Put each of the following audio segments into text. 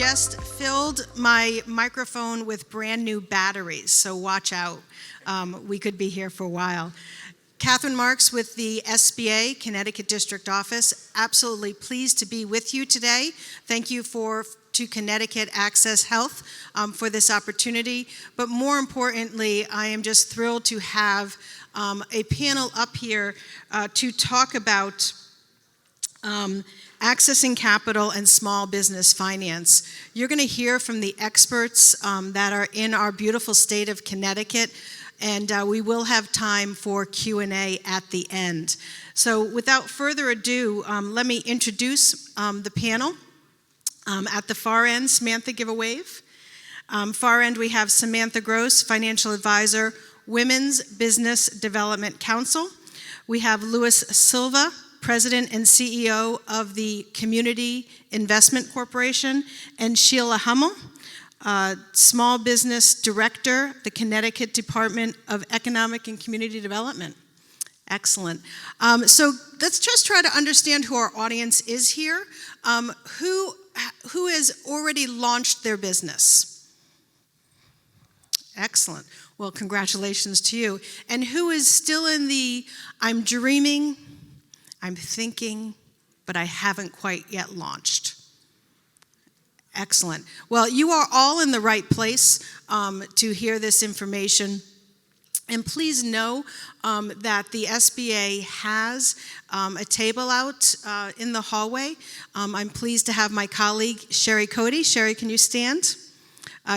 just filled my microphone with brand new batteries, so watch out. We could be here for a while. Catherine Marx with the SBA, Connecticut District Office. Absolutely pleased to be with you today. Thank you to Connecticut Access Health for this opportunity. But more importantly, I am just thrilled to have a panel up here to talk about accessing capital and small business finance. You're going to hear from the experts that are in our beautiful state of Connecticut, and we will have time for Q&A at the end. So without further ado, let me introduce the panel. At the far end, Samantha, give a wave. Far end, we have Samantha Gross, Financial Advisor, Women's Business Development Council. We have Louis Silva, President and CEO of the Community Investment Corporation, and Sheila Hummel, Small Business Director, the Connecticut Department of Economic and Community Development. Excellent. So let's just try to understand who our audience is here. Who has already launched their business? Excellent. Well, congratulations to you. And who is still in the, I'm dreaming, I'm thinking, but I haven't quite yet launched? Excellent. Well, you are all in the right place to hear this information. And please know that the SBA has a table out in the hallway. I'm pleased to have my colleague, Sherry Cody. Sherry, can you stand?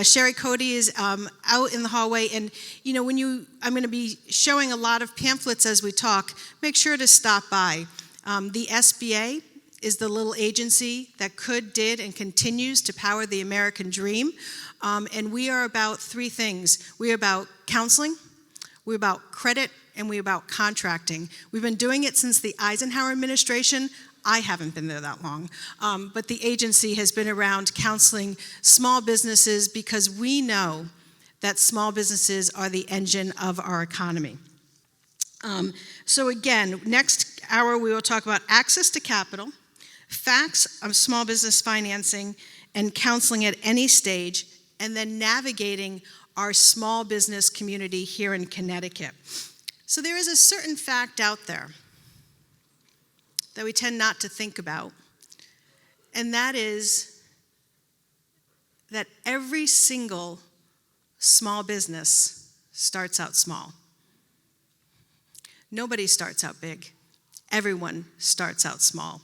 Sherry Cody is out in the hallway, and I'm going to be showing a lot of pamphlets as we talk. Make sure to stop by. The SBA is the little agency that could, did, and continues to power the American dream. And we are about three things. We are about counseling, we're about credit, and we're about contracting. We've been doing it since the Eisenhower administration. I haven't been there that long, but the agency has been around counseling small businesses because we know that small businesses are the engine of our economy. So again, next hour we will talk about access to capital, facts of small business financing, and counseling at any stage, and then navigating our small business community here in Connecticut. So there is a certain fact out there that we tend not to think about, and that is that every single small business starts out small. Nobody starts out big. Everyone starts out small.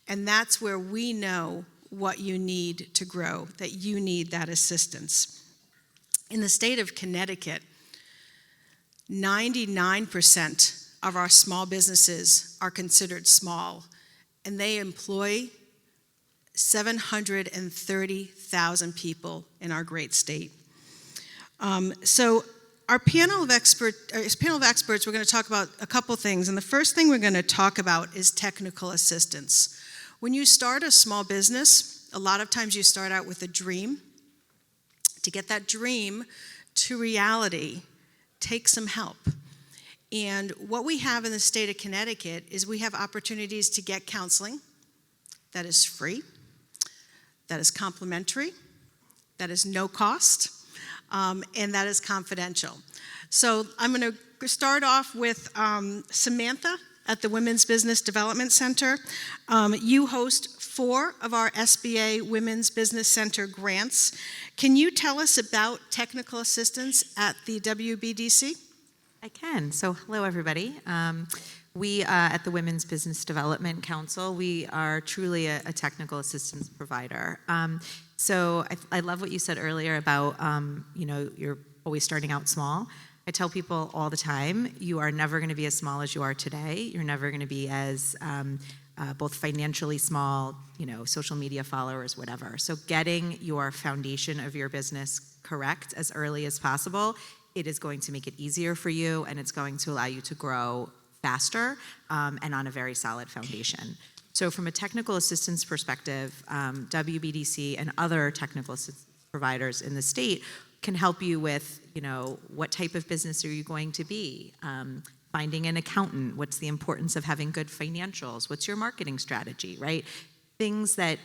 And that's where we know what you need to grow, that you need that assistance. In the state of Connecticut, 99% of our small businesses are considered small, and they employ 730,000 people in our great state. So our panel of experts, we're going to talk about a couple things, and the first thing we're going to talk about is technical assistance. When you start a small business, a lot of times you start out with a dream. To get that dream to reality, take some help. And what we have in the state of Connecticut is we have opportunities to get counseling that is free, that is complimentary, that is no cost, and that is confidential. So I'm going to start off with Samantha at the Women's Business Development Center. You host 4 of our SBA Women's Business Center grants. Can you tell us about technical assistance at the WBDC? I can. So hello, everybody. We at the Women's Business Development Council, we are truly a technical assistance provider. So I love what you said earlier about, you're always starting out small. I tell people all the time, you are never going to be as small as you are today. You're never going to be as both financially small, social media followers, whatever. So getting your foundation of your business correct as early as possible, it is going to make it easier for you, and it's going to allow you to grow faster and on a very solid foundation. So from a technical assistance perspective, WBDC and other technical assistance providers in the state can help you with, what type of business are you going to be? Finding an accountant, what's the importance of having good financials? What's your marketing strategy, right? Things that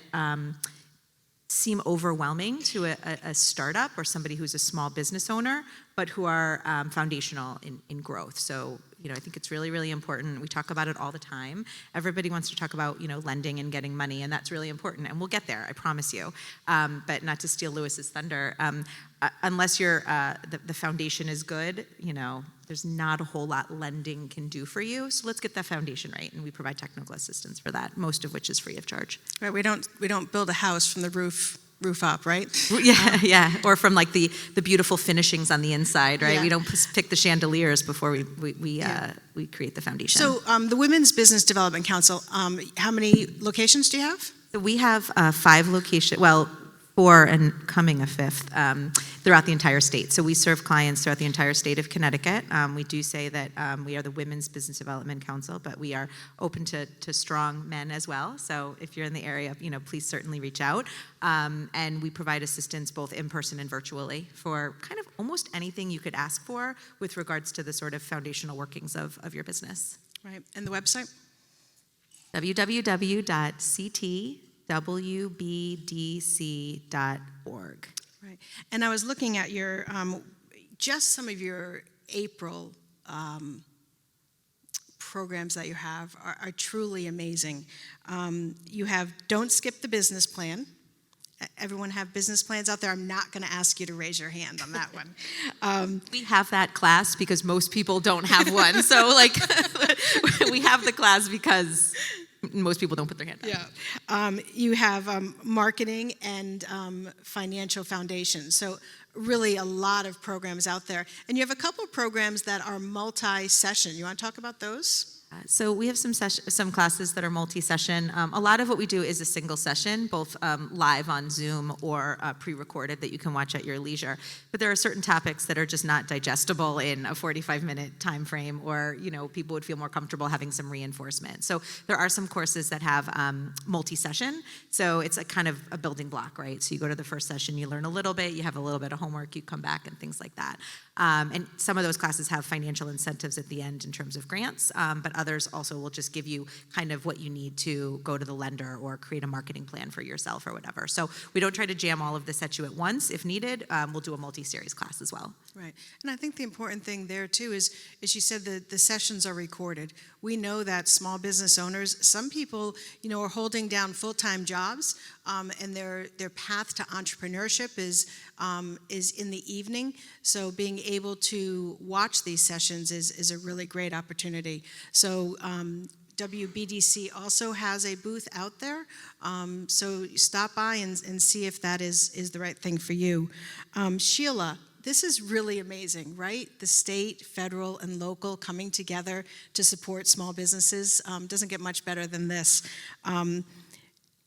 seem overwhelming to a startup or somebody who's a small business owner, but who are foundational in growth. So, I think it's really, really important. We talk about it all the time. Everybody wants to talk about, lending and getting money, and that's really important. And we'll get there, I promise you. But not to steal Lewis's thunder, unless the foundation is good, there's not a whole lot lending can do for you. So let's get that foundation right, and we provide technical assistance for that, most of which is free of charge. Right, we don't build a house from the roof up, right? Yeah, or from like the beautiful finishings on the inside, right? Yeah. We don't pick the chandeliers before we create the foundation. So the Women's Business Development Council, how many locations do you have? So we have 5 locations, 4 and coming a 5th, throughout the entire state. So we serve clients throughout the entire state of Connecticut. We do say that we are the Women's Business Development Council, but we are open to strong men as well. So if you're in the area, please certainly reach out. And we provide assistance both in person and virtually for kind of almost anything you could ask for with regards to the sort of foundational workings of your business. Right, and the website? www.ctwbdc.org. Right, and I was looking at your, just some of your April programs that you have are truly amazing. You have Don't Skip the Business Plan. Everyone have business plans out there? I'm not going to ask you to raise your hand on that one. We have that class because most people don't have one. So we have the class because most people don't put their hand up. Yeah. You have marketing and financial foundation. So really a lot of programs out there. And you have a couple of programs that are multi-session. You want to talk about those? So we have some classes that are multi-session. A lot of what we do is a single session, both live on Zoom or pre-recorded that you can watch at your leisure. But there are certain topics that are just not digestible in a 45-minute time frame, or people would feel more comfortable having some reinforcement. So there are some courses that have multi-session. So it's a kind of a building block, right? So you go to the first session, you learn a little bit, you have a little bit of homework, you come back and things like that. And some of those classes have financial incentives at the end in terms of grants, but others also will just give you kind of what you need to go to the lender or create a marketing plan for yourself or whatever. So we don't try to jam all of this at you at once. If needed, we'll do a multi-series class as well. Right. And I think the important thing there too is you said the sessions are recorded. We know that small business owners, some people, are holding down full-time jobs, and their path to entrepreneurship is in the evening. So being able to watch these sessions is a really great opportunity. So WBDC also has a booth out there, so stop by and see if that is the right thing for you. Sheila, this is really amazing, right? The state, federal, and local coming together to support small businesses doesn't get much better than this.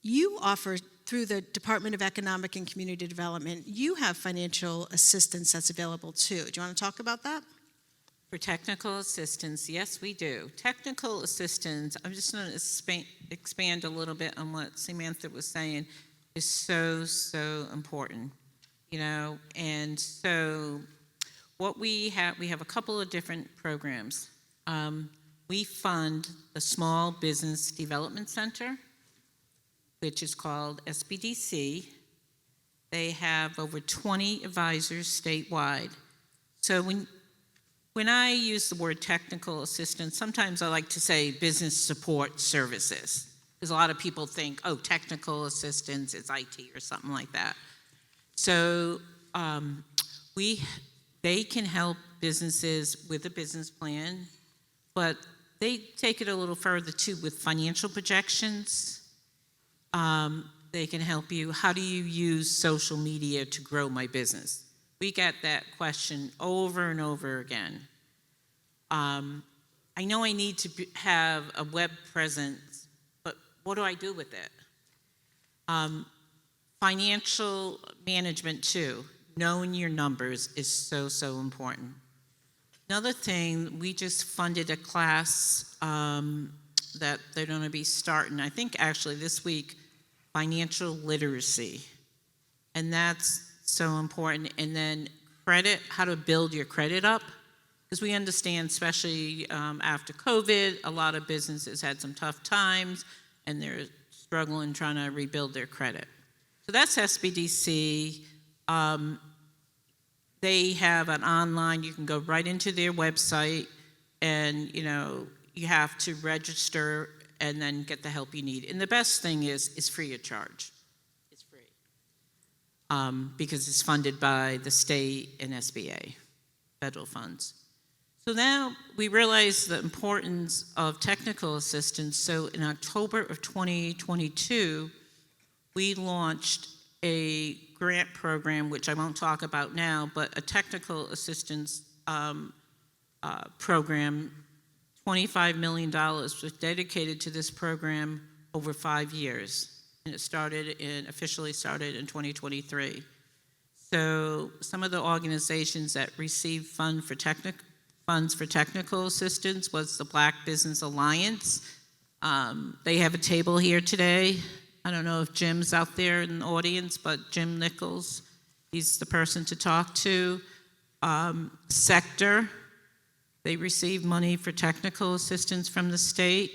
You offer, through the Department of Economic and Community Development, you have financial assistance that's available too. Do you want to talk about that? For technical assistance, yes, we do. Technical assistance, I'm just going to expand a little bit on what Samantha was saying, is so, so important, and so what we have a couple of different programs. We fund the Small Business Development Center, which is called SBDC. They have over 20 advisors statewide. So when I use the word technical assistance, sometimes I like to say business support services, because a lot of people think, technical assistance is IT or something like that. So they can help businesses with a business plan, but they take it a little further too with financial projections. They can help you. How do you use social media to grow my business? We get that question over and over again. I know I need to have a web presence, but what do I do with it? Financial management too, knowing your numbers is so, so important. Another thing, we just funded a class that they're going to be starting, I think actually this week, financial literacy. And that's so important. And then credit, how to build your credit up. Because we understand, especially after COVID, a lot of businesses had some tough times and they're struggling trying to rebuild their credit. So that's SBDC. They have an online, you can go right into their website and, you have to register and then get the help you need. And the best thing is, it's free of charge. It's free. Because it's funded by the state and SBA, federal funds. So now we realize the importance of technical assistance. So in October of 2022, we launched a grant program, which I won't talk about now, but a technical assistance program. $25 million was dedicated to this program over 5 years. And it officially started in 2023. So some of the organizations that received funds for technical assistance was the Black Business Alliance. They have a table here today. I don't know if Jim's out there in the audience, but Jim Nichols, he's the person to talk to. Sector, they received money for technical assistance from the state.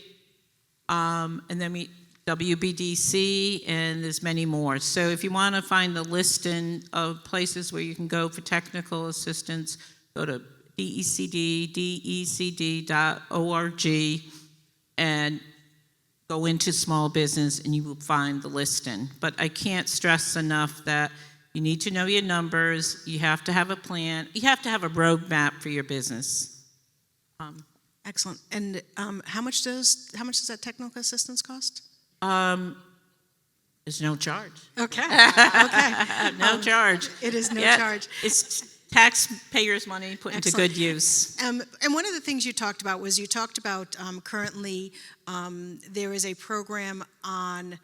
And then WBDC, and there's many more. So if you want to find the listing of places where you can go for technical assistance, go to decd.org, and go into small business and you will find the listing. But I can't stress enough that you need to know your numbers, you have to have a plan, you have to have a roadmap for your business. Excellent. And how much does that technical assistance cost? There's no charge. Okay. Okay. No charge. It is no Yeah, charge. It's taxpayers' money put into Excellent. good use. And one of the things you talked about was currently there is a program on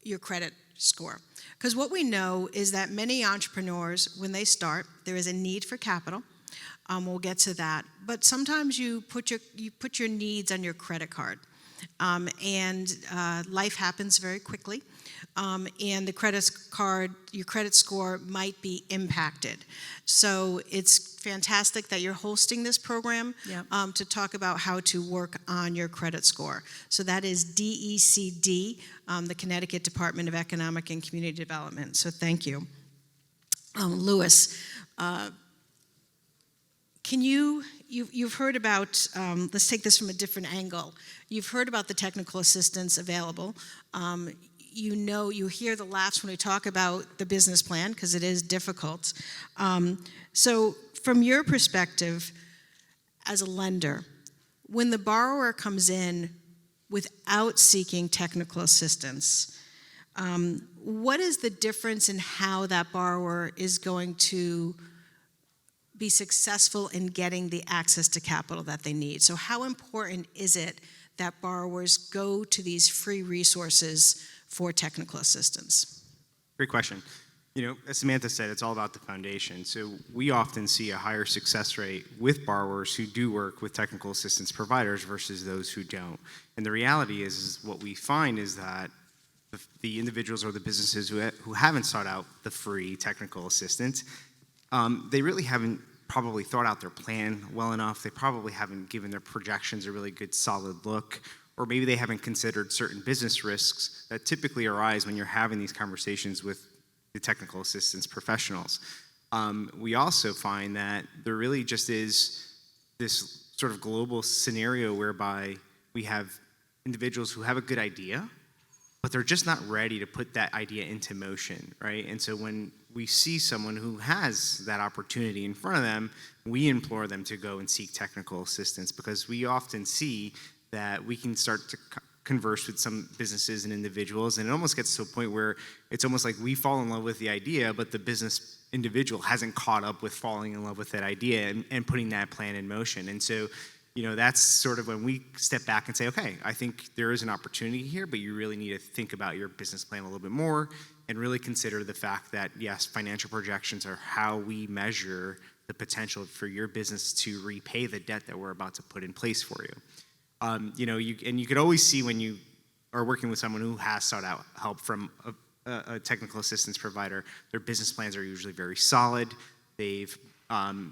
your credit score. Because what we know is that many entrepreneurs, when they start, there is a need for capital. We'll get to that. But sometimes you put your needs on your credit card. And life happens very quickly. And your credit score might be impacted. So it's fantastic that you're hosting this program. Yep. To talk about how to work on your credit score. So that is DECD, the Connecticut Department of Economic and Community Development. So thank you. Louis, you've heard about, let's take this from a different angle. You've heard about the technical assistance available. You hear the laughs when we talk about the business plan because it is difficult. So from your perspective as a lender, when the borrower comes in without seeking technical assistance, what is the difference in how that borrower is going to be successful in getting the access to capital that they need? So how important is it that borrowers go to these free resources for technical assistance? Great question. As Samantha said, it's all about the foundation. So we often see a higher success rate with borrowers who do work with technical assistance providers versus those who don't. And the reality is what we find is that the individuals or the businesses who haven't sought out the free technical assistance, they really haven't probably thought out their plan well enough. They probably haven't given their projections a really good solid look, or maybe they haven't considered certain business risks that typically arise when you're having these conversations with the technical assistance professionals. We also find that there really just is this sort of global scenario whereby we have individuals who have a good idea, but they're just not ready to put that idea into motion, right? And so when we see someone who has that opportunity in front of them, we implore them to go and seek technical assistance, because we often see that we can start to converse with some businesses and individuals, and it almost gets to a point where it's almost like we fall in love with the idea, but the business individual hasn't caught up with falling in love with that idea and putting that plan in motion. And so, that's sort of when we step back and say, okay, I think there is an opportunity here, but you really need to think about your business plan a little bit more and really consider the fact that, yes, financial projections are how we measure the potential for your business to repay the debt that we're about to put in place for you. You could always see when you are working with someone who has sought out help from a technical assistance provider, their business plans are usually very solid. They've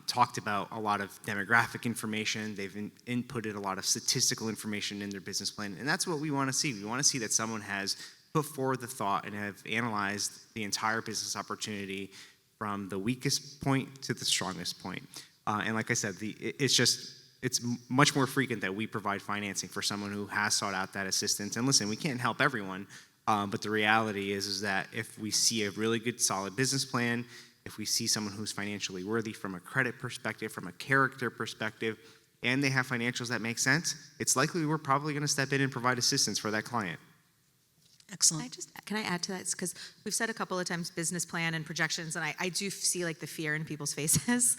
talked about a lot of demographic information. They've inputted a lot of statistical information in their business plan, and that's what we want to see. We want to see that someone has put forward the thought and have analyzed the entire business opportunity from the weakest point to the strongest point. And like I said, it's much more frequent that we provide financing for someone who has sought out that assistance. And listen, we can't help everyone, but the reality is that if we see a really good, solid business plan, if we see someone who's financially worthy from a credit perspective, from a character perspective, and they have financials that make sense, it's likely we're probably going to step in and provide assistance for that client. Excellent. Can I add to that? Because we've said a couple of times business plan and projections, and I do see like the fear in people's faces.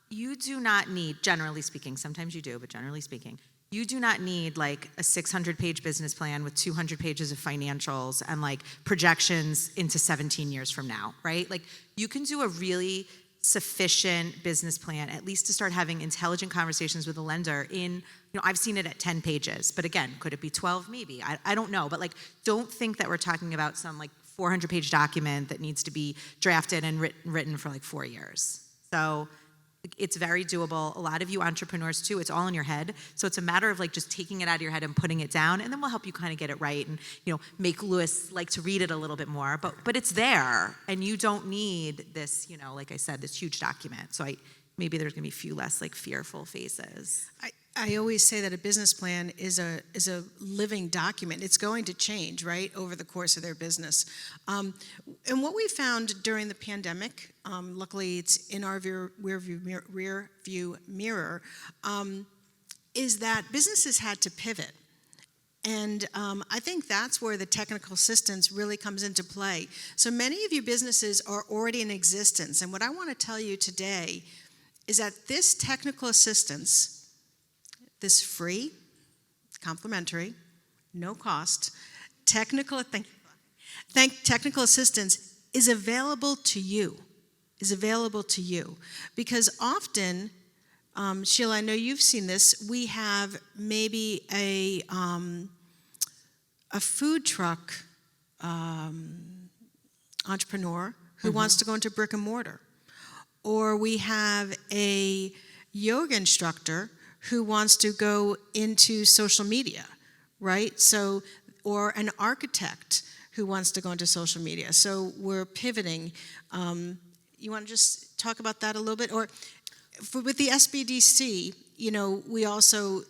You do not need, generally speaking, sometimes you do, but generally speaking, you do not need like a 600-page business plan with 200 pages of financials and like projections into 17 years from now, right? Like you can do a really sufficient business plan, at least to start having intelligent conversations with a lender in, I've seen it at 10 pages, but again, could it be 12? Maybe, I don't know, but like, don't think that we're talking about some like 400-page document that needs to be drafted and written for like 4 years. So it's very doable. A lot of you entrepreneurs too, it's all in your head. So it's a matter of like just taking it out of your head and putting it down, and then we'll help you kind of get it right and, make Lewis like to read it a little bit more, but it's there, and you don't need this, like I said, this huge document. So maybe there's gonna be a few less like fearful faces. I always say that a business plan is a living document. It's going to change, right, over the course of their business. And what we found during the pandemic, luckily it's in our rear view mirror, is that businesses had to pivot. And I think that's where the technical assistance really comes into play. So many of you businesses are already in existence. And what I want to tell you today is that this technical assistance, this free, complimentary, no cost, technical assistance is available to you, because often, Sheila, I know you've seen this, we have maybe a food truck entrepreneur who wants to go into brick and mortar, or we have a yoga instructor who wants to go into social media, right? So, or an architect who wants to go into social media. So we're pivoting. You want to just talk about that a little bit? Or with the SBDC,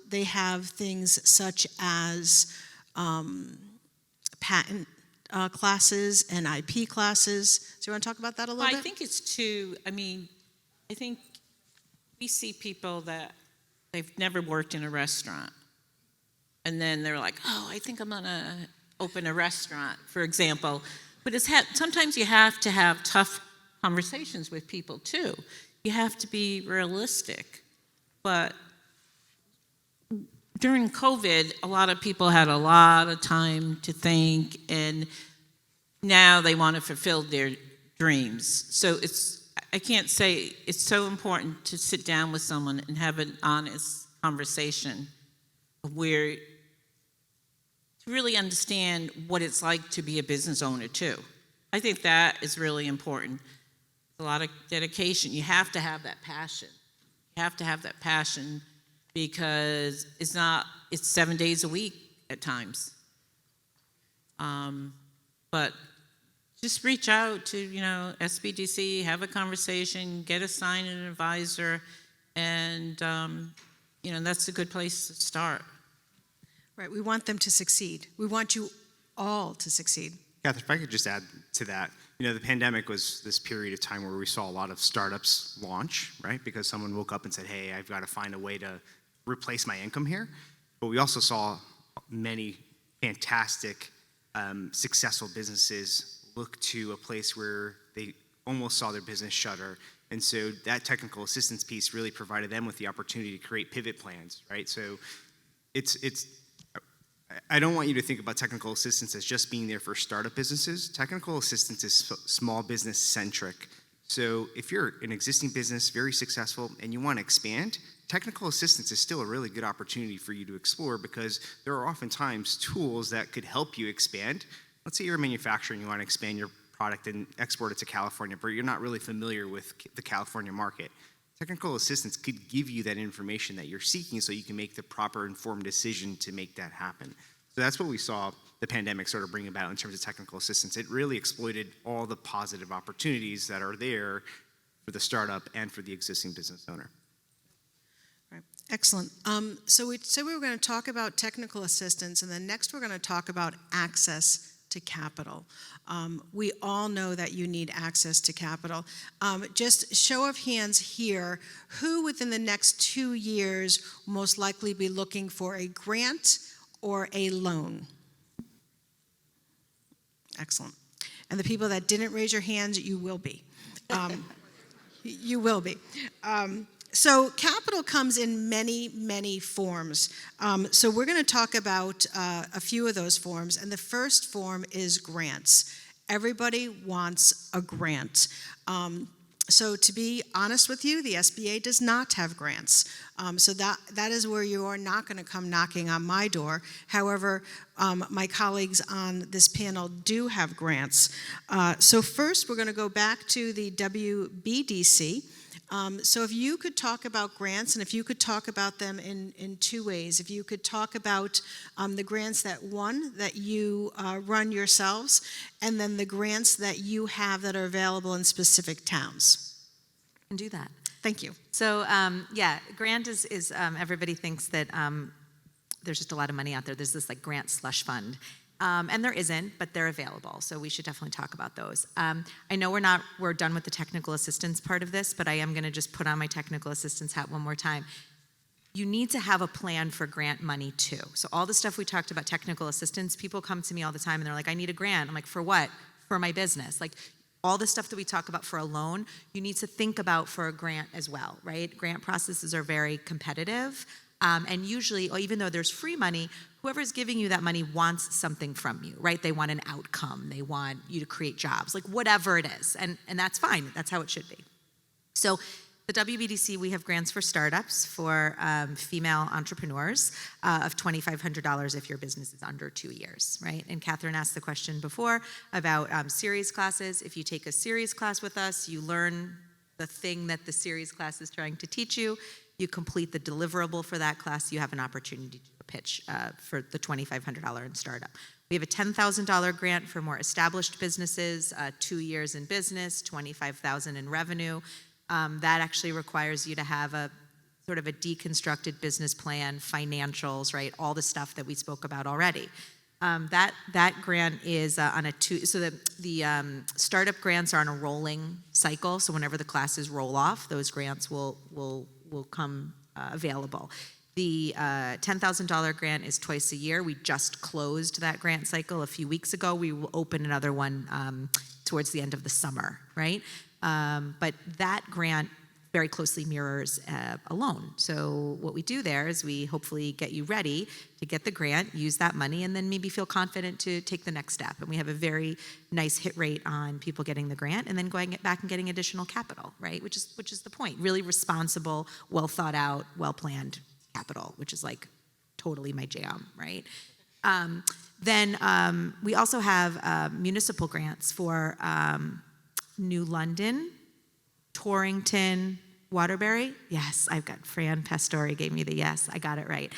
they have things such as patent classes and IP classes. So you want to talk about that a little bit? I think I think we see people that they've never worked in a restaurant. And then they're like, I think I'm going to open a restaurant, for example. But sometimes you have to have tough conversations with people, too. You have to be realistic. But during COVID, a lot of people had a lot of time to think, and now they want to fulfill their dreams. So I can't say, it's so important to sit down with someone and have an honest conversation where to really understand what it's like to be a business owner too. I think that is really important. A lot of dedication. You have to have that passion. You have to have that passion because it's 7 days a week at times. But just reach out to, SBDC, have a conversation, get assigned an advisor, and, that's a good place to start. Right, we want them to succeed. We want you all to succeed. Catherine, if I could just add to that, the pandemic was this period of time where we saw a lot of startups launch, right? Because someone woke up and said, hey, I've got to find a way to replace my income here. But we also saw many fantastic, successful businesses look to a place where they almost saw their business shutter. And so that technical assistance piece really provided them with the opportunity to create pivot plans, right? So I don't want you to think about technical assistance as just being there for startup businesses. Technical assistance is small business centric. So if you're an existing business, very successful, and you want to expand, technical assistance is still a really good opportunity for you to explore because there are oftentimes tools that could help you expand. Let's say you're a manufacturer and you want to expand your product and export it to California, but you're not really familiar with the California market. Technical assistance could give you that information that you're seeking so you can make the proper informed decision to make that happen. So that's what we saw the pandemic sort of bring about in terms of technical assistance. It really exploited all the positive opportunities that are there for the startup and for the existing business owner. Right. Excellent. So we said we were going to talk about technical assistance, and then next we're going to talk about access to capital. We all know that you need access to capital. Just show of hands here, who within the next 2 years will most likely be looking for a grant or a loan? Excellent. And the people that didn't raise your hands, you will be. You will be. So capital comes in many, many forms. So we're going to talk about a few of those forms. And the first form is grants. Everybody wants a grant. So to be honest with you, the SBA does not have grants. So that is where you are not going to come knocking on my door. However, my colleagues on this panel do have grants. So first, we're going to go back to the WBDC. So if you could talk about grants, and if you could talk about them in two ways. If you could talk about the grants that you run yourselves, and then the grants that you have that are available in specific towns. I can do that. Thank you. So grant is everybody thinks that there's just a lot of money out there. There's this like grant slush fund. And there isn't, but they're available, so we should definitely talk about those. I know we're done with the technical assistance part of this, but I am going to just put on my technical assistance hat one more time. You need to have a plan for grant money too. So all the stuff we talked about, technical assistance, people come to me all the time and they're like, I need a grant. I'm like, for what? For my business. Like all the stuff that we talk about for a loan, you need to think about for a grant as well, right? Grant processes are very competitive. And usually, even though there's free money, whoever's giving you that money wants something from you, right? They want an outcome. They want you to create jobs, like whatever it is. And that's fine. That's how it should be. So the WBDC, we have grants for startups for female entrepreneurs of $2,500 if your business is under 2 years, right? And Catherine asked the question before about series classes. If you take a series class with us, you learn the thing that the series class is trying to teach you. You complete the deliverable for that class, you have an opportunity to pitch for the $2,500 in startup. We have a $10,000 grant for more established businesses, 2 years in business, $25,000 in revenue. That actually requires you to have a sort of a deconstructed business plan, financials, right? All the stuff that we spoke about already. That grant is on a the startup grants are on a rolling cycle. So whenever the classes roll off, those grants will come available. The $10,000 grant is twice a year. We just closed that grant cycle a few weeks ago. We will open another one towards the end of the summer, right? But that grant very closely mirrors a loan. So what we do there is we hopefully get you ready to get the grant, use that money, and then maybe feel confident to take the next step. And we have a very nice hit rate on people getting the grant and then going back and getting additional capital, right? Which is the point. Really responsible, well thought out, well planned capital, which is like totally my jam, right? Then we also have municipal grants for New London, Torrington, Waterbury. Yes, I've got Fran Pastore gave me the yes. I got it right.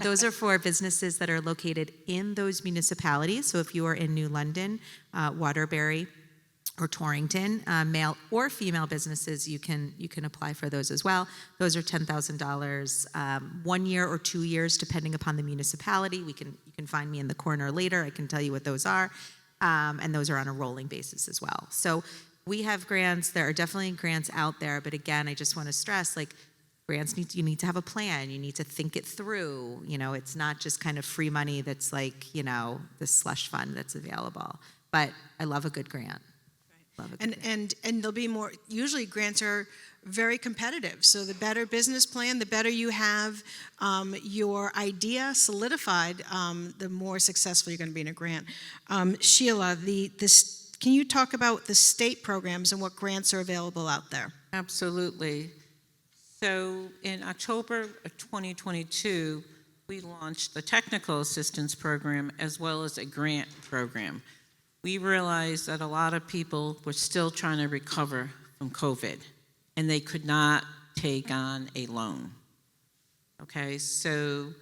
Those are for businesses that are located in those municipalities. So if you are in New London, Waterbury, or Torrington, male or female businesses, you can apply for those as well. Those are $10,000, 1 year or 2 years, depending upon the municipality. You can find me in the corner later. I can tell you what those are, and those are on a rolling basis as well. So we have grants. There are definitely grants out there, but again, I just want to stress, like, grants you need to have a plan. You need to think it through. It's not just kind of free money that's like, this slush fund that's available. But I love a good grant. And there'll be more. Usually, grants are very competitive. So the better business plan, the better you have your idea solidified, the more successful you're going to be in a grant. Sheila, can you talk about the state programs and what grants are available out there? Absolutely. So in October of 2022, we launched the technical assistance program as well as a grant program. We realized that a lot of people were still trying to recover from COVID, and they could not take on a loan. Okay, so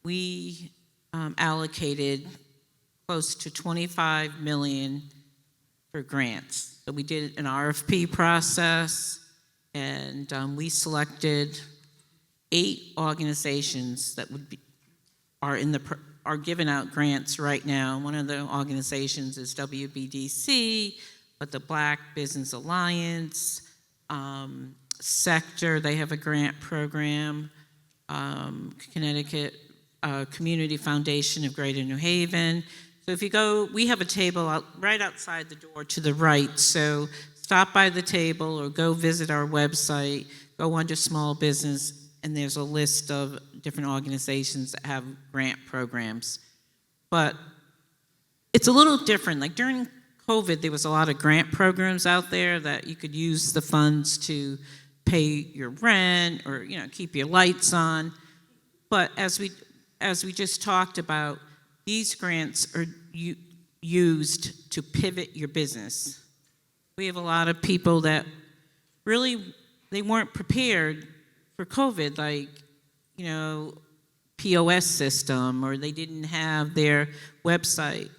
we allocated close to 25 million for grants. So we did an RFP process, and we selected 8 organizations that are giving out grants right now. One of the organizations is WBDC, but the Black Business Alliance, Sector, they have a grant program, Connecticut Community Foundation of Greater New Haven. So if you go, we have a table right outside the door to the right, so stop by the table or go visit our website, go under small business, and there's a list of different organizations that have grant programs. But it's a little different. Like during COVID, there was a lot of grant programs out there that you could use the funds to pay your rent or keep your lights on. But as we just talked about, these grants are used to pivot your business. We have a lot of people that really, they weren't prepared for COVID, like, POS system, or they didn't have their website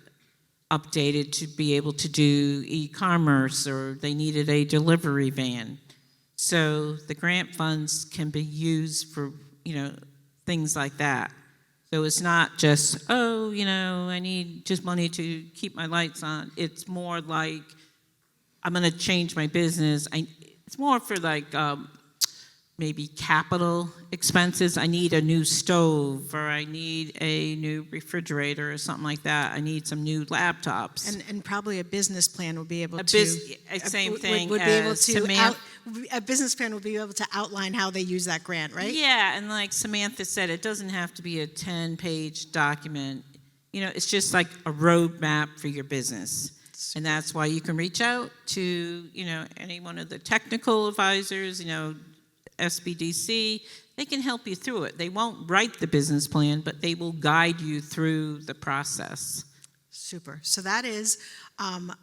updated to be able to do e-commerce, or they needed a delivery van. So the grant funds can be used for, things like that. So it's not just, I need just money to keep my lights on. It's more like, I'm going to change my business. It's more for like maybe capital expenses. I need a new stove, or I need a new refrigerator or something like that. I need some new laptops. And probably a business plan will be able A to... same thing would be able as to Samantha. a business plan will be able to outline how they use that grant, right? Yeah, and like Samantha said, it doesn't have to be a 10-page document. It's just like a roadmap for your business. And that's why you can reach out to, any one of the technical advisors, SBDC. They can help you through it. They won't write the business plan, but they will guide you through the process. Super. So that is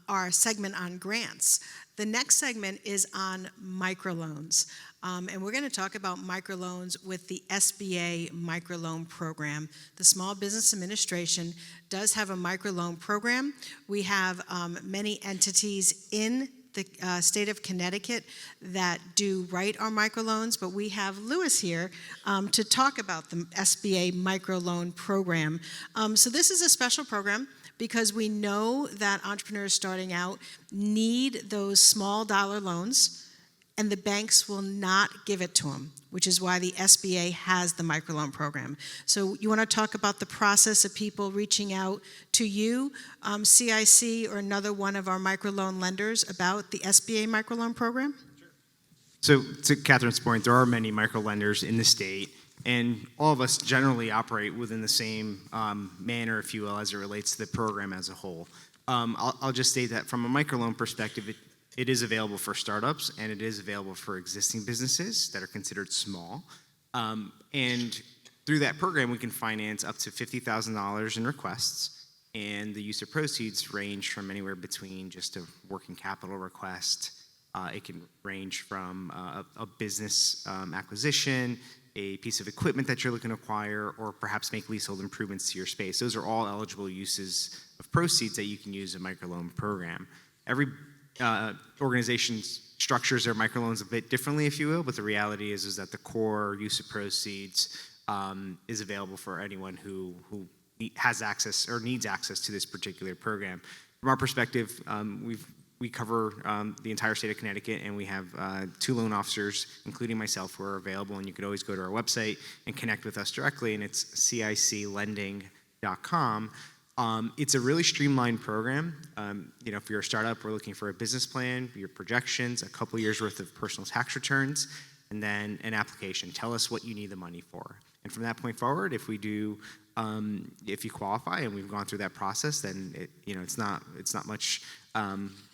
our segment on grants. The next segment is on microloans. And we're going to talk about microloans with the SBA microloan program. The Small Business Administration does have a microloan program. We have many entities in the state of Connecticut that do write our microloans, but we have Lewis here to talk about the SBA microloan program. So this is a special program because we know that entrepreneurs starting out need those small dollar loans, and the banks will not give it to them, which is why the SBA has the microloan program. So you want to talk about the process of people reaching out to you, CIC, or another one of our microloan lenders about the SBA microloan program? So to Catherine's point, there are many micro lenders in the state, and all of us generally operate within the same manner, if you will, as it relates to the program as a whole. I'll just state that from a microloan perspective, it is available for startups, and it is available for existing businesses that are considered small. And through that program, we can finance up to $50,000 in requests, and the use of proceeds range from anywhere between just a working capital request. It can range from a business acquisition, a piece of equipment that you're looking to acquire, or perhaps make leasehold improvements to your space. Those are all eligible uses of proceeds that you can use a microloan program. Every organization structures their microloans a bit differently, if you will, but the reality is that the core use of proceeds is available for anyone who has access or needs access to this particular program. From our perspective, we cover the entire state of Connecticut, and we have 2 loan officers, including myself, who are available, and you could always go to our website and connect with us directly, and it's ciclending.com. It's a really streamlined program. If you're a startup, we're looking for a business plan, your projections, a couple years worth of personal tax returns, and then an application. Tell us what you need the money for. And from that point forward, if you qualify and we've gone through that process, then it's not much.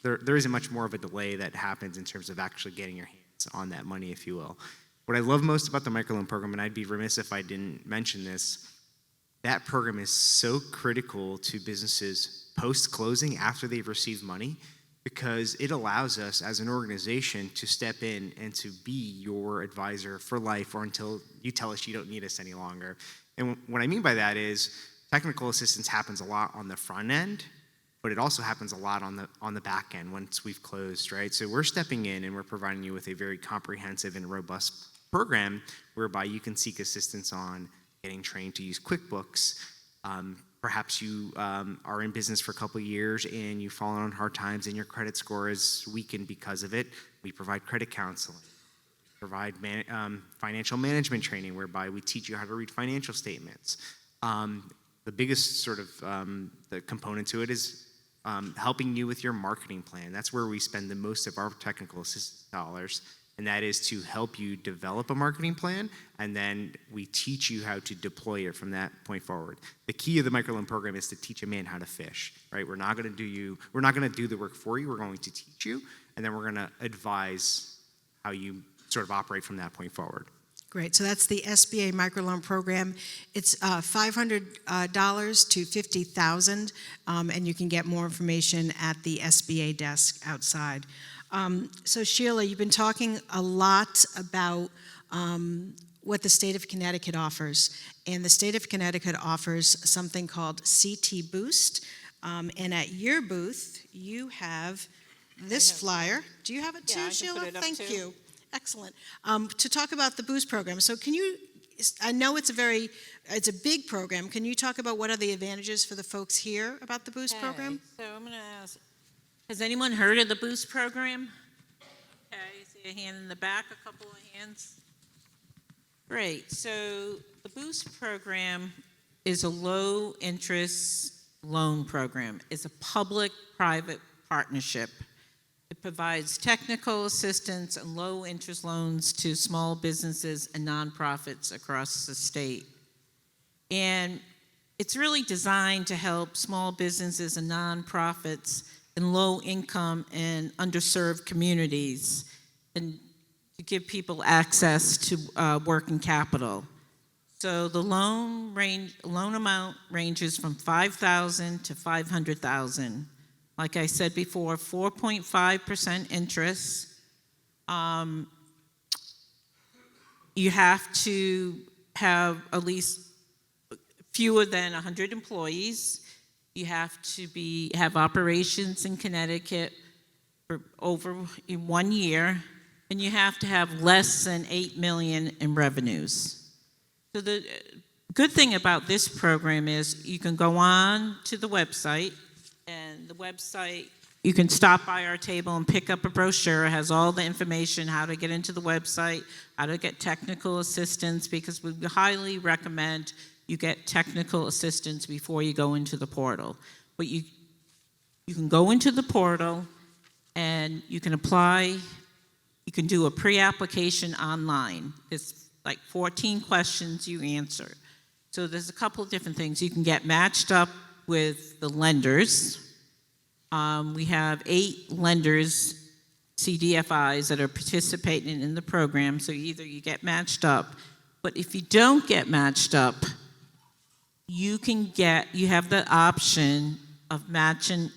There isn't much more of a delay that happens in terms of actually getting your hands on that money, if you will. What I love most about the microloan program, and I'd be remiss if I didn't mention this, that program is so critical to businesses post-closing after they've received money, because it allows us as an organization to step in and to be your advisor for life, or until you tell us you don't need us any longer. And what I mean by that is technical assistance happens a lot on the front end, but it also happens a lot on the back end once we've closed, right? So we're stepping in and we're providing you with a very comprehensive and robust program whereby you can seek assistance on getting trained to use QuickBooks. Perhaps you are in business for a couple of years and you've fallen on hard times and your credit score is weakened because of it. We provide credit counseling, provide financial management training whereby we teach you how to read financial statements. The biggest sort of the component to it is helping you with your marketing plan. That's where we spend the most of our technical assistance dollars, and that is to help you develop a marketing plan, and then we teach you how to deploy it from that point forward. The key of the microloan program is to teach a man how to fish, right? We're not going to do the work for you. We're going to teach you, and then we're going to advise how you sort of operate from that point forward. Great. So that's the SBA microloan program. It's $500 to $50,000, and you can get more information at the SBA desk outside. So Sheila, you've been talking a lot about what the state of Connecticut offers, and the state of Connecticut offers something called CT Boost, and at your booth you have this flyer. Do you have it too, Yeah, I can Sheila? put it up Thank too. you. Excellent. To talk about the Boost program. So can you, I know it's a big program. Can you talk about what are the advantages for the folks here about the Boost program? So I'm going to ask, has anyone heard of the Boost program? Okay, I see a hand in the back, a couple of hands. Great. So the Boost program is a low-interest loan program. It's a public-private partnership. It provides technical assistance and low-interest loans to small businesses and nonprofits across the state. And it's really designed to help small businesses and nonprofits in low-income and underserved communities and to give people access to working capital. So the loan amount ranges from $5,000 to $500,000. Like I said before, 4.5% interest. You have to have at least fewer than 100 employees. You have to have operations in Connecticut for over 1 year, and you have to have less than $8 million in revenues. So the good thing about this program is you can go on to the website, and the website, you can stop by our table and pick up a brochure. It has all the information, how to get into the website, how to get technical assistance, because we highly recommend you get technical assistance before you go into the portal. But you can go into the portal and you can apply. You can do a pre-application online. It's like 14 questions you answer. So there's a couple of different things. You can get matched up with the lenders. We have 8 lenders, CDFIs, that are participating in the program. So either you get matched up, but if you don't get matched up, you have the option of matching,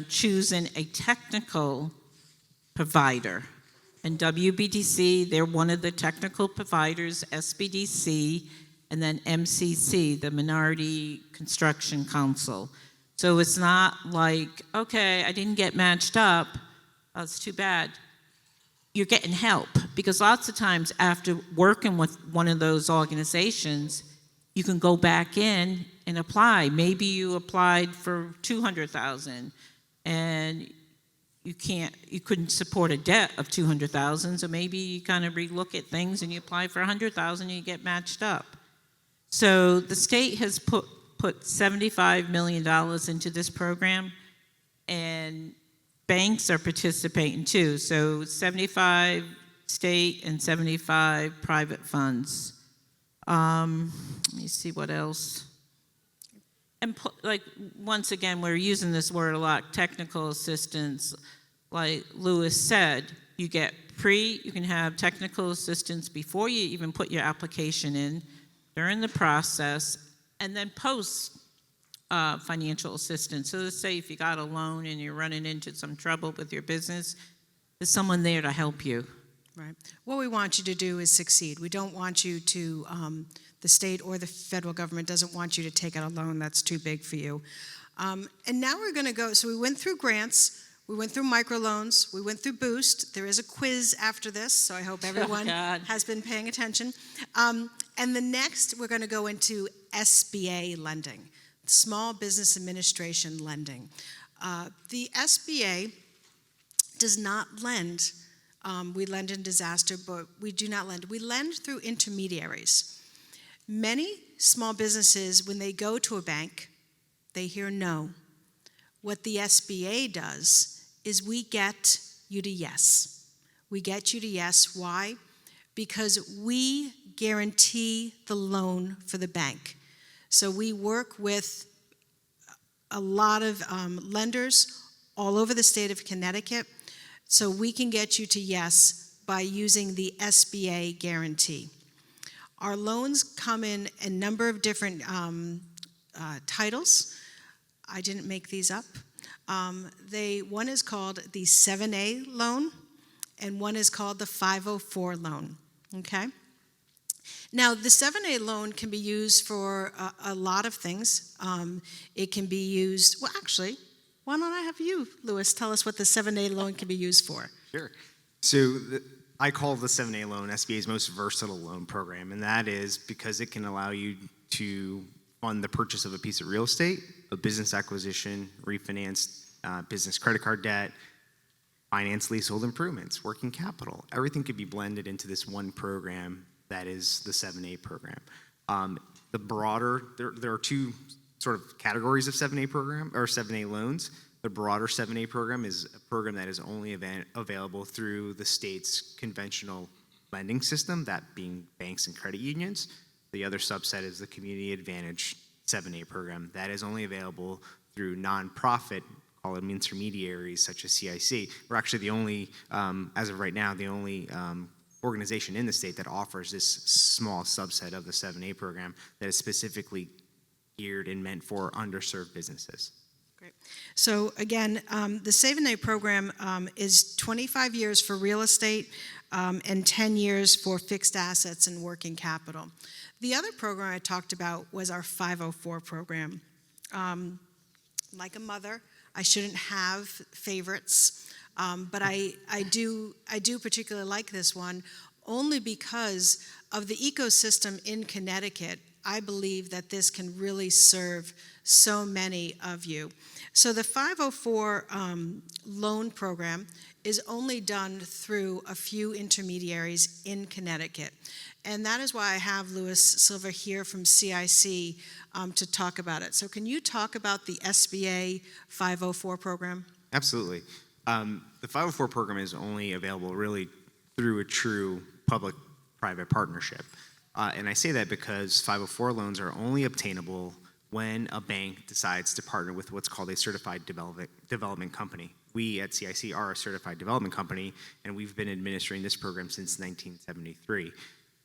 choosing a technical provider. And WBDC, they're one of the technical providers, SBDC, and then MCC, the Minority Construction Council. So it's not like, okay, I didn't get matched up, that's too bad. You're getting help, because lots of times after working with one of those organizations, you can go back in and apply. Maybe you applied for $200,000 and you couldn't support a debt of $200,000, so maybe you kind of relook at things and you apply for $100,000 and you get matched up. So the state has put $75 million into this program, and banks are participating too. So 75 state and 75 private funds. Let me see what else. And once again, we're using this word a lot, technical assistance. Like Lewis said, you can have technical assistance before you even put your application in, during the process, and then post financial assistance. So let's say if you got a loan and you're running into some trouble with your business, there's someone there to help you. Right. What we want you to do is succeed. We don't want you to, the state or the federal government doesn't want you to take out a loan that's too big for you. And now we're going to go, so we went through grants, we went through microloans, we went through Boost. There is a quiz after this, so I hope everyone God. has been paying attention. And the next, we're going to go into SBA lending, Small Business Administration lending. The SBA does not lend. We lend in disaster, but we do not lend. We lend through intermediaries. Many small businesses, when they go to a bank, they hear no. What the SBA does is we get you to yes. We get you to yes. Why? Because we guarantee the loan for the bank. So we work with a lot of lenders all over the state of Connecticut, so we can get you to yes by using the SBA guarantee. Our loans come in a number of different titles. I didn't make these up. One is called the 7A loan, and one is called the 504 loan, okay? Now, the 7A loan can be used for a lot of things. It can be used, well, actually, why don't I have you, Louis, tell us what the 7A loan can be used for? Sure. So I call the 7A loan SBA's most versatile loan program, and that is because it can allow you to fund the purchase of a piece of real estate, a business acquisition, refinance business credit card debt, finance leasehold improvements, working capital. Everything could be blended into this one program that is the 7A program. The broader, there are two sort of categories of 7A program or 7A loans. The broader 7A program is a program that is only available through the state's conventional lending system, that being banks and credit unions. The other subset is the Community Advantage 7A program that is only available through nonprofit, call them intermediaries such as CIC. We're actually the only, as of right now, the only organization in the state that offers this small subset of the 7A program that is specifically geared and meant for underserved businesses. Great. So again, the 7A program is 25 years for real estate and 10 years for fixed assets and working capital. The other program I talked about was our 504 program. Like a mother, I shouldn't have favorites, but I do particularly like this one only because of the ecosystem in Connecticut. I believe that this can really serve so many of you. So the 504 loan program is only done through a few intermediaries in Connecticut. And that is why I have Louis Silva here from CIC to talk about it. So can you talk about the SBA 504 program? Absolutely. The 504 program is only available really through a true public-private partnership. And I say that because 504 loans are only obtainable when a bank decides to partner with what's called a certified development company. We at CIC are a certified development company, and we've been administering this program since 1973.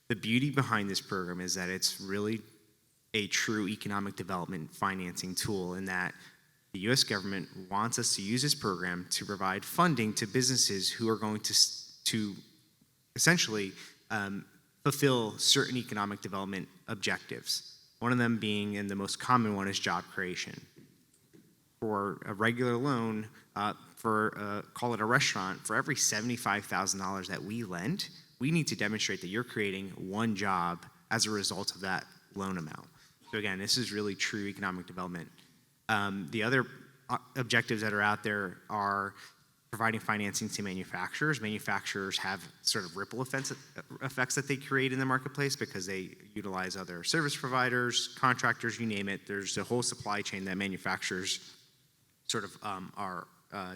The beauty behind this program is that it's really a true economic development financing tool, in that the U.S. government wants us to use this program to provide funding to businesses who are going to essentially fulfill certain economic development objectives. One of them being, and the most common one, is job creation. For a regular loan, call it a restaurant, for every $75,000 that we lend, we need to demonstrate that you're creating one job as a result of that loan amount. So again, this is really true economic development. The other objectives that are out there are providing financing to manufacturers. Manufacturers have sort of ripple effects that they create in the marketplace because they utilize other service providers, contractors, you name it. There's a whole supply chain that manufacturers sort of are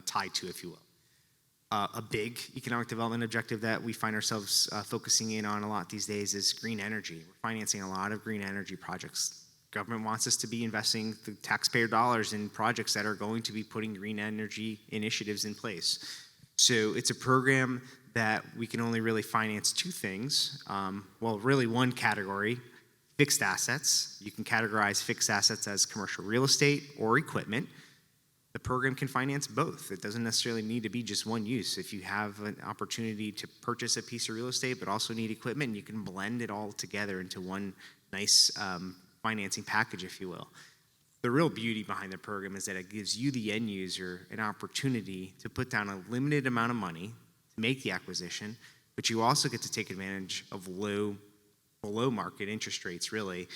tied to, if you will. A big economic development objective that we find ourselves focusing in on a lot these days is green energy. We're financing a lot of green energy projects. Government wants us to be investing the taxpayer dollars in projects that are going to be putting green energy initiatives in place. So it's a program that we can only really finance two things. Really one category, fixed assets. You can categorize fixed assets as commercial real estate or equipment. The the program can finance both. It doesn't necessarily need to be just one use. If you have an opportunity to purchase a piece of real estate but also need equipment, you can blend it all together into one nice financing package, if you will. The real beauty behind the program is that it gives you, the end user, an opportunity to put down a limited amount of money to make the acquisition, but you also get to take advantage of below market interest rates, really.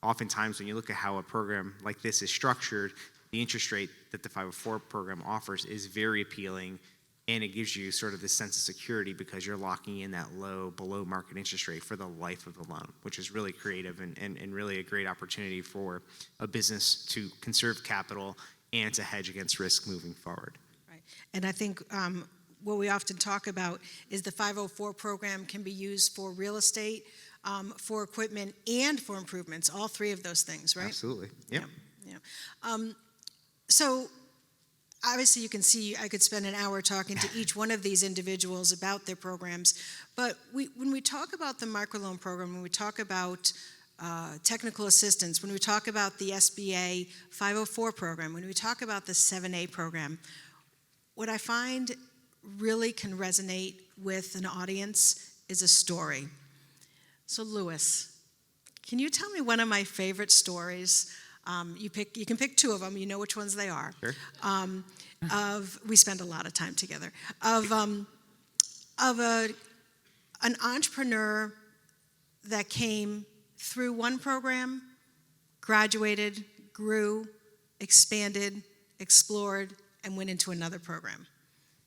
Oftentimes, when you look at how a program like this is structured, the interest rate that the 504 program offers is very appealing, and it gives you sort of this sense of security because you're locking in that low, below market interest rate for the life of the loan, which is really creative and really a great opportunity for a business to conserve capital and to hedge against risk moving forward. Right. And I think what we often talk about is the 504 program can be used for real estate, for equipment, and for improvements, all three of those things, right? Absolutely. Yep. Yeah. So obviously you can see I could spend an hour talking to each one of these individuals about their programs, but when we talk about the microloan program, when we talk about technical assistance, when we talk about the SBA 504 program, when we talk about the 7A program, what I find really can resonate with an audience is a story. So Louis, can you tell me one of my favorite stories? You can pick two of them. You know which ones they are. Sure. We spend a lot of time together. Of an entrepreneur that came through one program, graduated, grew, expanded, explored, and went into another program.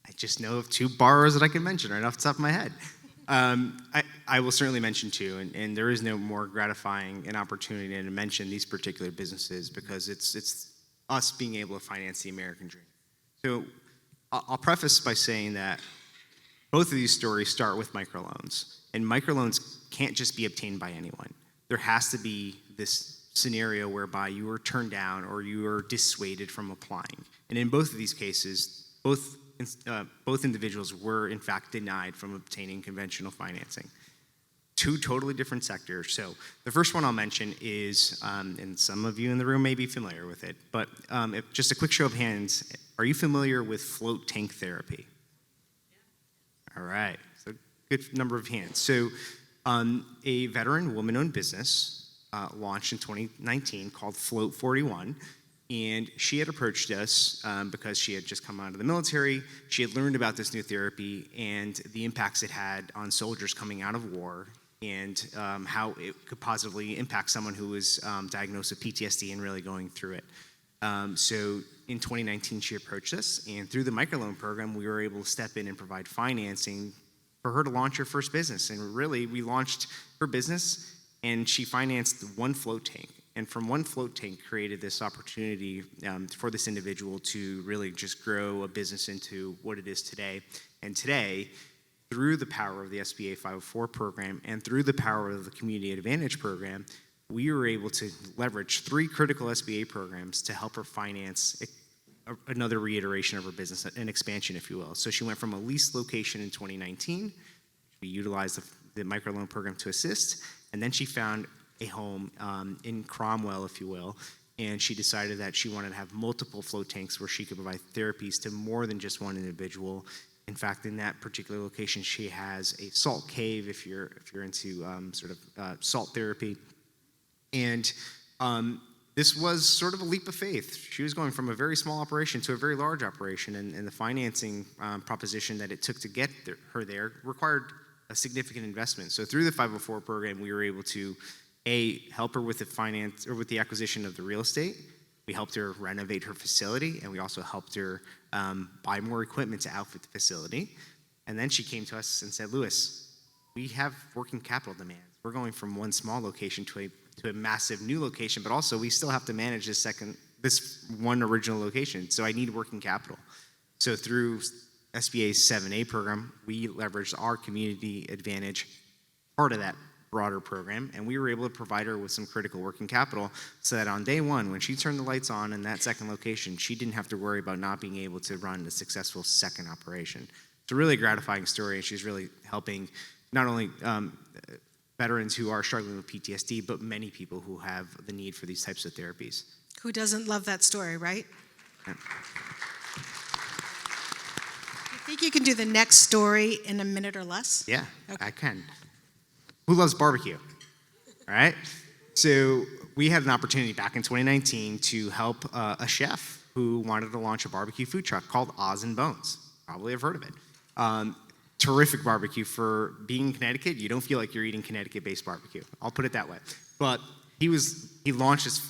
I just know of two borrowers that I can mention right off the top of my head. I will certainly mention two, and there is no more gratifying an opportunity than to mention these particular businesses because it's us being able to finance the American dream. So I'll preface by saying that both of these stories start with microloans, and microloans can't just be obtained by anyone. There has to be this scenario whereby you were turned down or you were dissuaded from applying. And in both of these cases, both individuals were in fact denied from obtaining conventional financing. Two totally different sectors. So the first one I'll mention is, and some of you in the room may be familiar with it, but just a quick show of hands, are you familiar with float tank therapy? All right, so good number of hands. So a veteran woman-owned business launched in 2019 called Float 41. And she had approached us because she had just come out of the military. She had learned about this new therapy and the impacts it had on soldiers coming out of war and how it could positively impact someone who was diagnosed with PTSD and really going through it. So in 2019, she approached us, and through the microloan program, we were able to step in and provide financing for her to launch her first business. And really, we launched her business, and she financed one float tank. And from one float tank created this opportunity for this individual to really just grow a business into what it is today. And today, through the power of the SBA 504 program and through the power of the Community Advantage program, we were able to leverage 3 critical SBA programs to help her finance another reiteration of her business, an expansion, if you will. So she went from a leased location in 2019. We utilized the microloan program to assist, and then she found a home in Cromwell, if you will, and she decided that she wanted to have multiple float tanks where she could provide therapies to more than just one individual. In fact, in that particular location, she has a salt cave if you're into salt therapy, and this was sort of a leap of faith. She was going from a very small operation to a very large operation, and the financing proposition that it took to get her there required a significant investment. So through the 504 program, we were able to help her with the finance or with the acquisition of the real estate. We helped her renovate her facility, and we also helped her buy more equipment to outfit the facility. And then she came to us and said, "Louis, we have working capital demands. We're going from one small location to a massive new location, but also we still have to manage this one original location. So I need working capital." So through SBA's 7A program, we leveraged our Community Advantage part of that broader program, and we were able to provide her with some critical working capital so that on day one, when she turned the lights on in that second location, she didn't have to worry about not being able to run a successful second operation. It's a really gratifying story, and she's really helping not only veterans who are struggling with PTSD, but many people who have the need for these types of therapies. Who doesn't love that story, right? You think you can do the next story in a minute or less? Yeah, Okay. I can. Who loves barbecue? All right. So we had an opportunity back in 2019 to help a chef who wanted to launch a barbecue food truck called Oz and Bones. Probably have heard of it. Terrific barbecue for being in Connecticut. You don't feel like you're eating Connecticut-based barbecue. I'll put it that way. But he launched this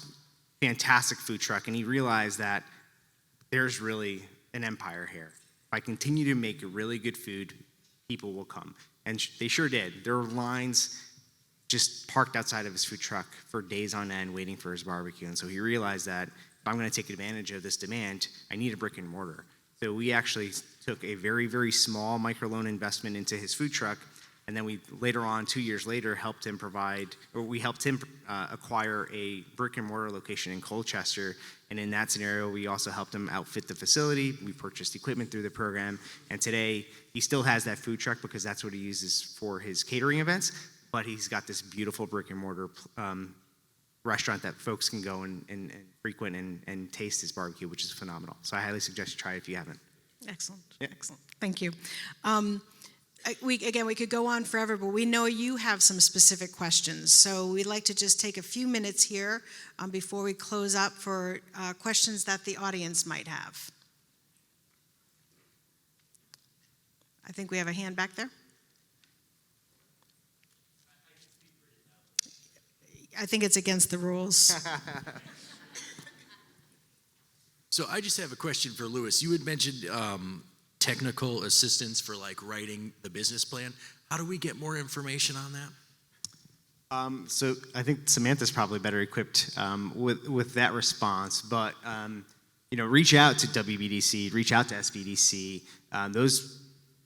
fantastic food truck, and he realized that there's really an empire here. If I continue to make really good food, people will come. And they sure did. There were lines just parked outside of his food truck for days on end waiting for his barbecue. And so he realized that if I'm going to take advantage of this demand, I need a brick and mortar. So we actually took a very, very small microloan investment into his food truck, and then we later on, 2 years later, helped him acquire a brick and mortar location in Colchester. And in that scenario, we also helped him outfit the facility. We purchased equipment through the program, and today he still has that food truck because that's what he uses for his catering events. But he's got this beautiful brick and mortar restaurant that folks can go and frequent and taste his barbecue, which is phenomenal. So I highly suggest you try it if you haven't. Excellent. Yeah. Excellent. Thank you. We could go on forever, but we know you have some specific questions. So we'd like to just take a few minutes here before we close up for questions that the audience might have. I think we have a hand back there. I think it's against the rules. So I just have a question for Louis. You had mentioned technical assistance for like writing the business plan. How do we get more information on that? So I think Samantha's probably better equipped with that response, but reach out to WBDC, reach out to SBDC. Those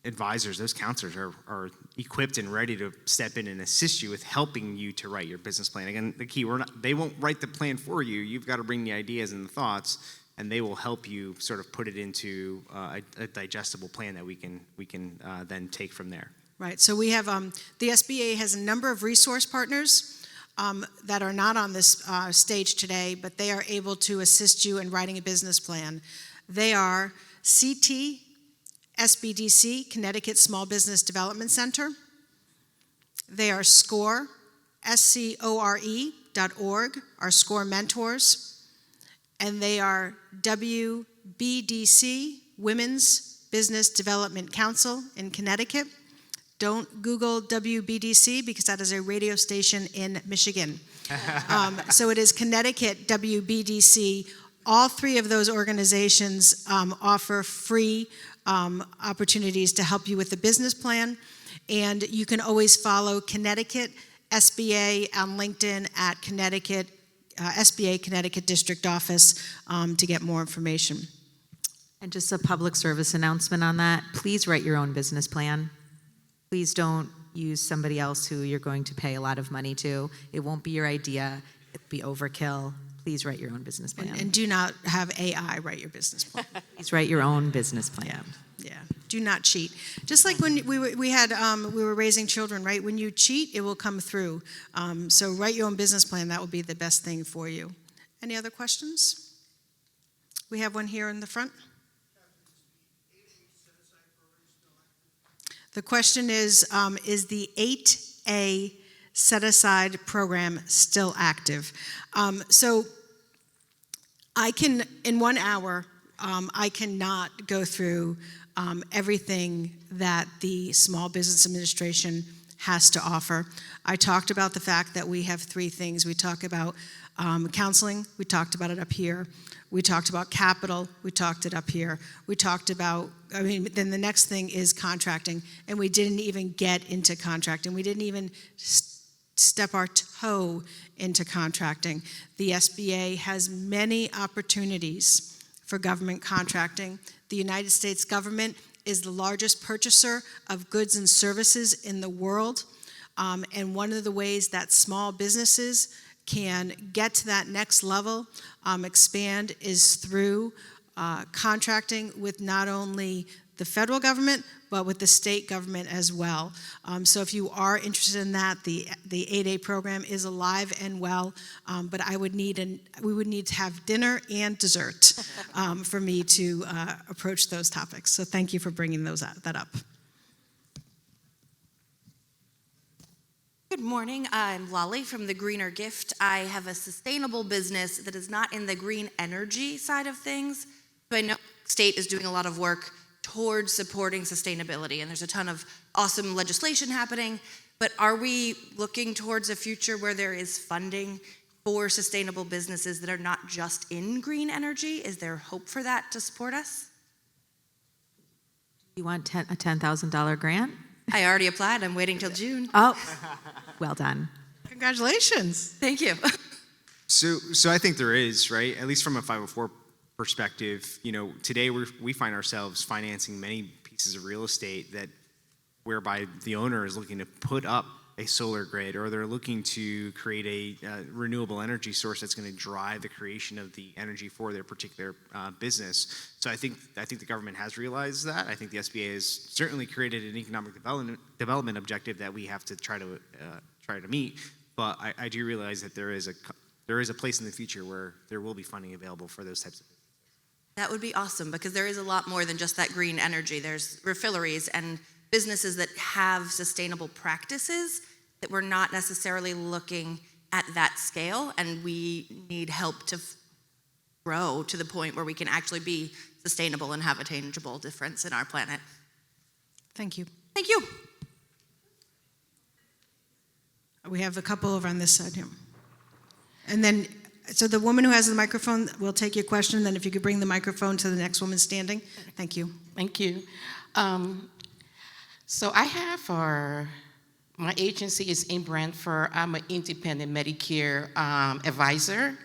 advisors, those counselors are equipped and ready to step in and assist you with helping you to write your business plan. Again, the key, they won't write the plan for you. You've got to bring the ideas and the thoughts, and they will help you sort of put it into a digestible plan that we can then take from there. Right. So we have the SBA has a number of resource partners that are not on this stage today, but they are able to assist you in writing a business plan. They are CT, SBDC, Connecticut Small Business Development Center. They are SCORE, SCORE.org, our SCORE mentors. And they are WBDC, Women's Business Development Council in Connecticut. Don't Google WBDC because that is a radio station in Michigan. So it is Connecticut WBDC. All three of those organizations offer free opportunities to help you with the business plan. And you can always follow Connecticut SBA on LinkedIn at Connecticut SBA Connecticut District Office to get more information. And just a public service announcement on that. Please write your own business plan. Please don't use somebody else who you're going to pay a lot of money to. It won't be your idea. It'll be overkill. Please write your own business plan. And do not have AI write your business plan. Please write your own business plan. Yeah. Do not cheat. Just like when we were raising children, right? When you cheat, it will come through. So write your own business plan. That will be the best thing for you. Any other questions? We have one here in the front. The question is the 8A set-aside program still active? So I can, in 1 hour, I cannot go through everything that the Small Business Administration has to offer. I talked about the fact that we have 3 things. We talk about counseling. We talked about it up here. We talked about capital. We talked it up here. We talked about, then the next thing is contracting, and we didn't even get into contracting. We didn't even step our toe into contracting. The SBA has many opportunities for government contracting. The United States government is the largest purchaser of goods and services in the world. And one of the ways that small businesses can get to that next level, expand, is through contracting with not only the federal government, but with the state government as well. So if you are interested in that, the 8A program is alive and well, but we would need to have dinner and dessert for me to approach those topics. So thank you for bringing that up. Good morning. I'm Lolly from the Greener Gift. I have a sustainable business that is not in the green energy side of things, but I know the state is doing a lot of work towards supporting sustainability, and there's a ton of awesome legislation happening. But are we looking towards a future where there is funding for sustainable businesses that are not just in green energy? Is there hope for that to support us? You want a $10,000 grant? I already applied. I'm waiting till June. Oh, well done. Congratulations. Thank you. So I think there is, right? At least from a 504 perspective, today we find ourselves financing many pieces of real estate whereby the owner is looking to put up a solar grid, or they're looking to create a renewable energy source that's going to drive the creation of the energy for their particular business. So I think the government has realized that. I think the SBA has certainly created an economic development objective that we have to try to meet. But I do realize that there is a place in the future where there will be funding available for those types of things. That would be awesome, because there is a lot more than just that green energy. There's refilleries and businesses that have sustainable practices that we're not necessarily looking at that scale, and we need help to grow to the point where we can actually be sustainable and have a tangible difference in our planet. Thank you. Thank you. We have a couple over on this side here. And then, so the woman who has the microphone will take your question, then if you could bring the microphone to the next woman standing. Thank you. Thank you. So I have my agency is in Brantford. I'm an independent Medicare advisor.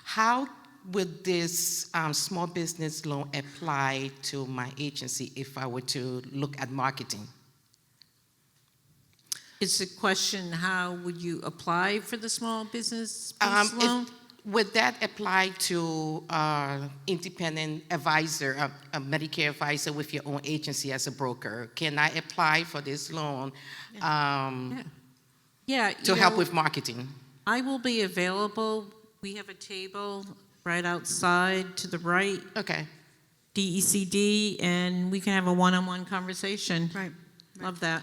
How would this small business loan apply to my agency if I were to look at marketing? It's a question, how would you apply for the small business loan? Would that apply to independent advisor, a Medicare advisor with your own agency as a broker? Can I apply for this loan to help with marketing? I will be available. We have a table right outside to the right, Okay. DECD, and we can have a one-on-one conversation. Right. Love that.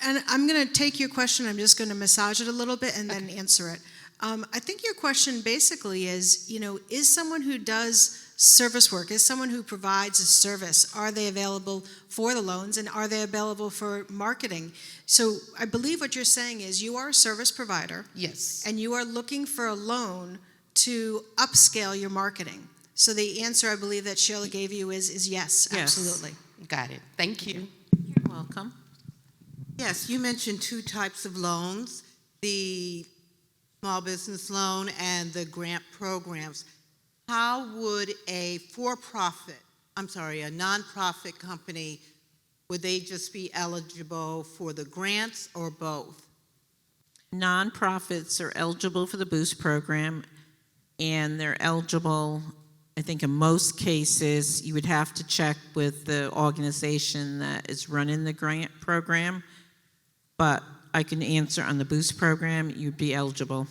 And I'm going to take your question, I'm just going to massage it a little bit and then answer it. I think your question basically is, is someone who does service work, is someone who provides a service, are they available for the loans, and are they available for marketing? So I believe what you're saying is you are a service provider. Yes. And you are looking for a loan to upscale your marketing. So the answer I believe that Sheila gave you is yes, absolutely. Got it. Thank you. You're welcome. Yes, you mentioned two types of loans, the small business loan and the grant programs. How would a nonprofit company, would they just be eligible for the grants or both? Nonprofits are eligible for the Boost program, and they're eligible, I think in most cases, you would have to check with the organization that is running the grant program, but I can answer on the Boost program, you'd be eligible.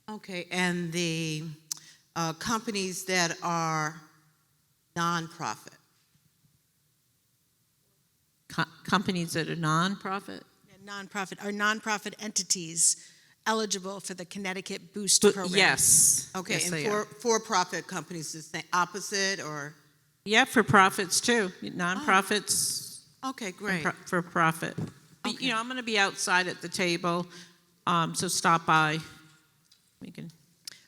Okay, and the companies that are nonprofit? Companies that are nonprofit? Nonprofit entities eligible for the Connecticut Boost program. Yes. Okay, Yes, and they are. for-profit companies, is the opposite, or? Yeah, for profits too. Nonprofits. Okay, great. For profit. But, Okay. I'm going to be outside at the table, so stop by. We can.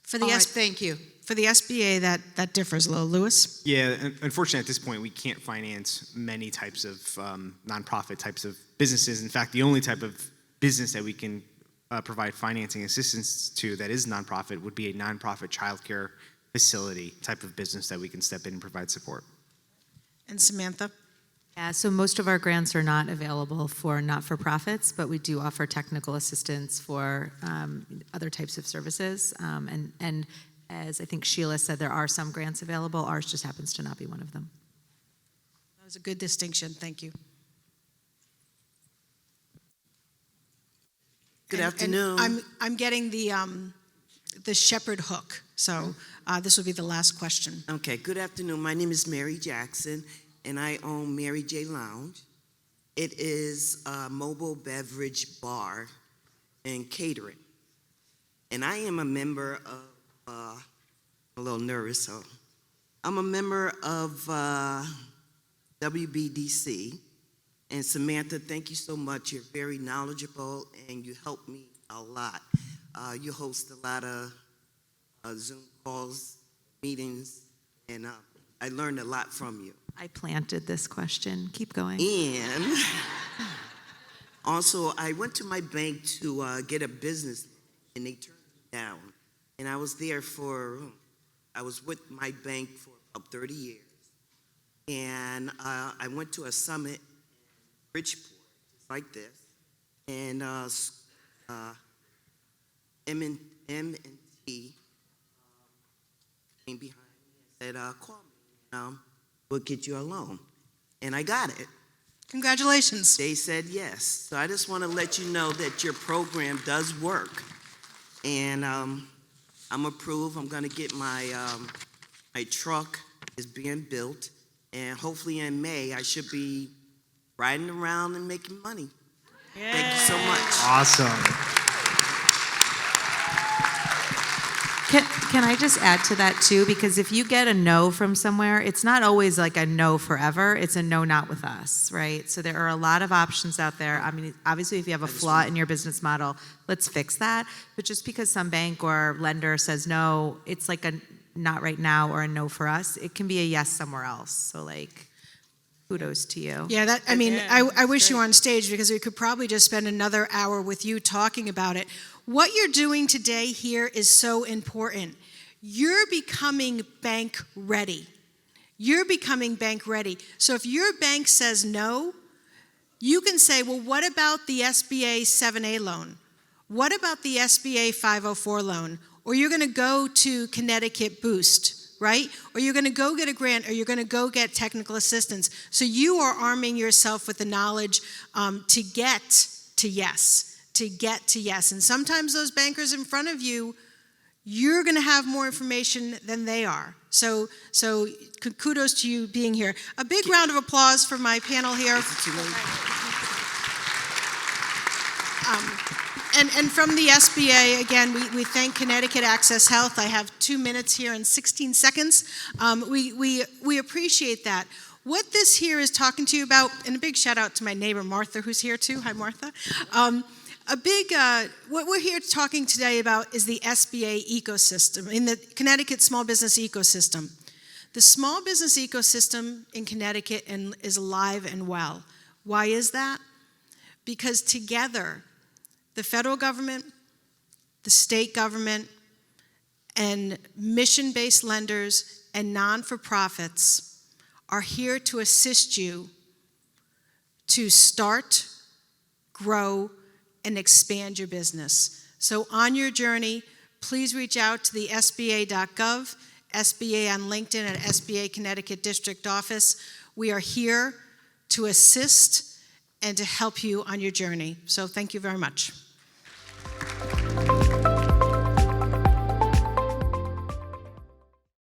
For the All right, thank you. For the SBA, that differs a little. Lewis? Yeah, unfortunately, at this point, we can't finance many types of nonprofit types of businesses. In fact, the only type of business that we can provide financing assistance to that is nonprofit would be a nonprofit childcare facility type of business that we can step in and provide support. And Samantha? Yeah, so most of our grants are not available for not-for-profits, but we do offer technical assistance for other types of services. And as I think Sheila said, there are some grants available. Ours just happens to not be one of them. was a good distinction. Thank you. Good And afternoon. I'm getting the shepherd hook, so this will be the last question. Okay, good afternoon. My name is Mary Jackson, and I own Mary J. Lounge. It is a mobile beverage bar and catering. And I am a member of, I'm a little nervous, so I'm a member of WBDC. And Samantha, thank you so much. You're very knowledgeable, and you help me a lot. You host a lot of Zoom calls, meetings, and I learned a lot from you. I planted this question. Keep going. And also, I went to my bank to get a business, and they turned me down. And I was there I was with my bank for about 30 years. And I went to a summit in Bridgeport, just like this, and M&T came behind me and said, call me, we'll get you a loan. And I got it. Congratulations. They said yes. So I just want to let you know that your program does work. And I'm approved. I'm going to get my truck is being built. And hopefully in May, I should be riding around and making money. Thank you so much. Awesome. Can I just add to that too? Because if you get a no from somewhere, it's not always like a no forever. It's a no, not with us, right? So there are a lot of options out there. I mean, obviously, if you have a flaw in your business model, let's fix that. But just because some bank or lender says no, it's like a not right now or a no for us. It can be a yes somewhere else. So like, kudos to you. Yeah, I wish you were on stage because we could probably just spend another hour with you talking about it. What you're doing today here is so important. You're becoming bank ready. You're becoming bank ready. So if your bank says no, you can say, well, what about the SBA 7A loan? What about the SBA 504 loan? Or you're going to go to Connecticut Boost, right? Or you're going to go get a grant, or you're going to go get technical assistance. So you are arming yourself with the knowledge to get to yes. And sometimes those bankers in front of you, you're going to have more information than they are. So kudos to you being here. A big round of applause for my panel here. And from the SBA, again, we thank Connecticut Access Health. I have 2 minutes here and 16 seconds. We appreciate that. What this here is talking to you about, and a big shout out to my neighbor Martha, who's here too. Hi, Martha. What we're here talking today about is the SBA ecosystem, in the Connecticut small business ecosystem. The small business ecosystem in Connecticut is alive and well. Why is that? Because together, the federal government, the state government, and mission-based lenders and non-for-profits are here to assist you to start, grow, and expand your business. So on your journey, please reach out to the SBA.gov, SBA on LinkedIn at SBA Connecticut District Office. We are here to assist and to help you on your journey. So thank you very much.